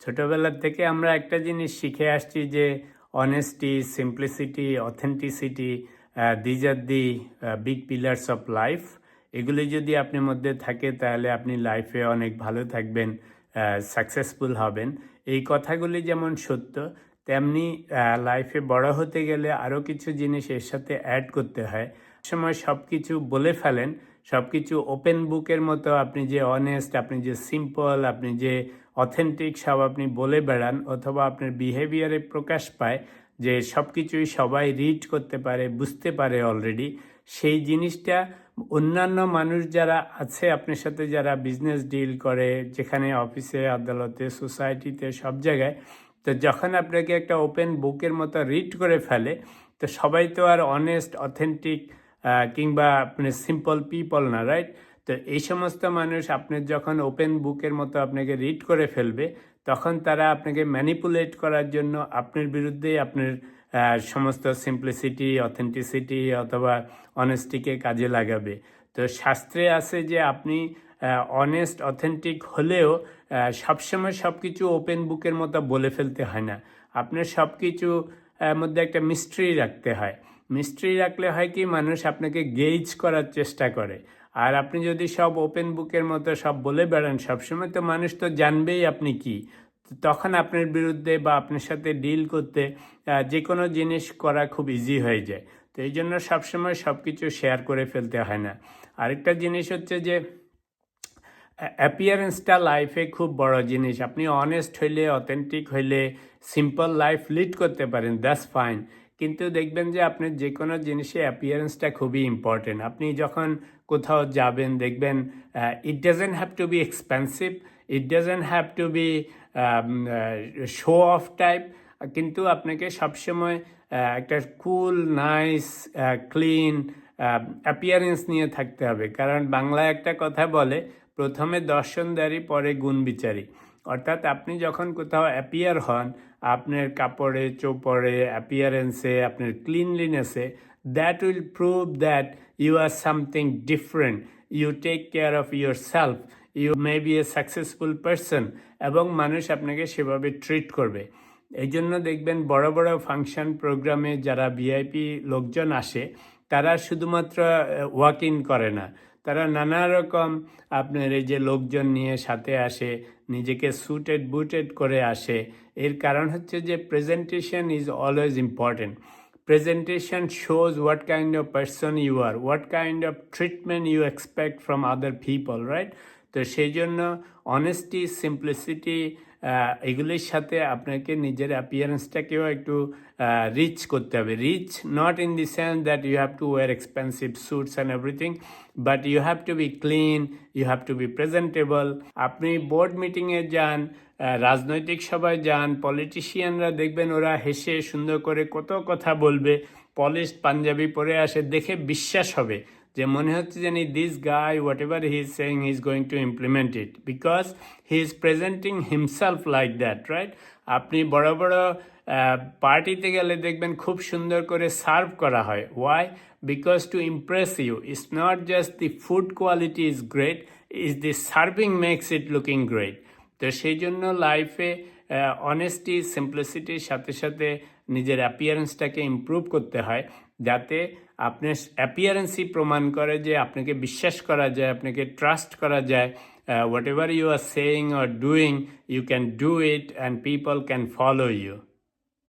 ছোটবেলা থেকে আমরা একটা জিনিস শিখে আসছি যে honesty, simplicity, authenticity, these are the big pillars of life. এগুলি যদি আপনার মধ্যে থাকে তাহলে আপনি লাইফে অনেক ভালো থাকবেন, সাকসেসফুল হবেন। এই কথাগুলি যেমন সত্য, তেমনি লাইফে বড় হতে গেলে আরও কিছু জিনিস এর সাথে অ্যাড করতে হয়। সময় সব কিছু বলে ফেলেন, সব কিছু ওপেন বুকের মতো আপনি যে অনেস্ট, আপনি যে সিম্পল, আপনি যে অথেন্টিক সব আপনি বলে বেড়ান, অথবা আপনার বিহেভিয়ারে প্রকাশ পায় যে সব কিছুই সবাই রিড করতে পারে, বুঝতে পারে অলরেডি। সেই জিনিসটা অন্যান্য মানুষ যারা আছে আপনার সাথে, যারা বিজনেস ডিল করে, যেখানে অফিসে, আদালতে, সোসাইটিতে, সব জায়গায়, তো যখন আপনাকে একটা ওপেন বুকের মতো রিড করে ফেলে, তো সবাই তো আর অনেস্ট, অথেন্টিক কিংবা আপনার সিম্পল পিপল না, রাইট? তো এই সমস্ত মানুষ আপনার যখন ওপেন বুকের মতো আপনাকে রিড করে ফেলবে, তখন তারা আপনাকে ম্যানিপুলেট করার জন্য আপনার বিরুদ্ধে আপনার সমস্ত সিম্পলিসিটি, অথেন্টিসিটি অথবা অনেস্টিকে কাজে লাগাবে। তো শাস্ত্রে আছে যে আপনি অনেস্ট, অথেন্টিক হলেও সবসময় সব কিছু ওপেন বুকের মতো বলে ফেলতে হয় না। আপনার সব কিছু মধ্যে একটা মিস্ট্রি রাখতে হয়। মিস্ট্রি রাখলে হয় কি, মানুষ আপনাকে গেজ করার চেষ্টা করে। আর আপনি যদি সব ওপেন বুকের মতো সব বলে বেড়ান সবসময়, তো মানুষ তো জানবেই আপনি কি। তখন আপনার বিরুদ্ধে বা আপনার সাথে ডিল করতে যে কোনো জিনিস করা খুব ইজি হয়ে যায়। তো এই জন্য সবসময় সব কিছু শেয়ার করে ফেলতে হয় না। আরেকটা জিনিস হচ্ছে যে অ্যাপিয়ারেন্সটা লাইফে খুব বড় জিনিস। আপনি অনেস্ট হইলে, অথেন্টিক হইলে, সিম্পল লাইফ লিড করতে পারেন, দ্যাটস ফাইন। কিন্তু দেখবেন যে আপনার যে কোনো জিনিসে অ্যাপিয়ারেন্সটা খুবই ইম্পর্টেন্ট। আপনি যখন কোথাও যাবেন, দেখবেন it doesn't have to be expensive, it doesn't have to be show off type, কিন্তু আপনাকে সবসময় একটা কুল, নাইস, ক্লিন অ্যাপিয়ারেন্স নিয়ে থাকতে হবে। কারণ বাংলায় একটা কথা বলে, প্রথমে দর্শনদারি, পরে গুণ বিচারি। অর্থাৎ আপনি যখন কোথাও অ্যাপিয়ার হন, আপনার কাপড়ে, চোপড়ে, অ্যাপিয়ারেন্সে, আপনার ক্লিনলিনেসে, that will prove that you are something different, you take care of yourself, you may be a successful person, এবং মানুষ আপনাকে সেভাবে ট্রিট করবে। এই জন্য দেখবেন বড় বড় ফাংশন, প্রোগ্রামে যারা ভিআইপি লোকজন আসে, তারা শুধুমাত্র ওয়াক ইন করে না, তারা নানা রকম আপনার এই যে লোকজন নিয়ে সাথে আসে, নিজেকে সুটেড বুটেড করে আসে। এর কারণ হচ্ছে যে presentation is always important. Presentation shows what kind of person you are, what kind of treatment you expect from other people, right? তো সেই জন্য অনেস্টি, সিম্পলিসিটি এগুলির সাথে আপনাকে নিজের অ্যাপিয়ারেন্সটাকেও একটু রিচ করতে হবে। Rich not in the sense that you have to wear expensive suits and everything, but you have to be clean, you have to be presentable. আপনি বোর্ড মিটিংয়ে যান, রাজনৈতিক সভায় যান, পলিটিশিয়ানরা দেখবেন ওরা হেসে সুন্দর করে কত কথা বলবে, পলিশ পাঞ্জাবি পরে আসে, দেখে বিশ্বাস হবে যে মনে হচ্ছে যেন this guy what ever he is saying he is going to implement it, because he is presenting himself like that, right? আপনি বড় বড় পার্টিতে গেলে দেখবেন খুব সুন্দর করে সার্ভ করা হয়। Why? Because to impress you, it's not just the food quality is great, is the serving makes it looking great. তো সেই জন্য লাইফে অনেস্টি, সিম্পলিসিটির সাথে সাথে নিজের অ্যাপিয়ারেন্সটাকে ইমপ্রুভ করতে হয়, যাতে আপনার অ্যাপিয়ারেন্সই প্রমাণ করে যে আপনাকে বিশ্বাস করা যায়, আপনাকে ট্রাস্ট করা যায়। Whatever you are saying or doing, you can do it and people can follow you.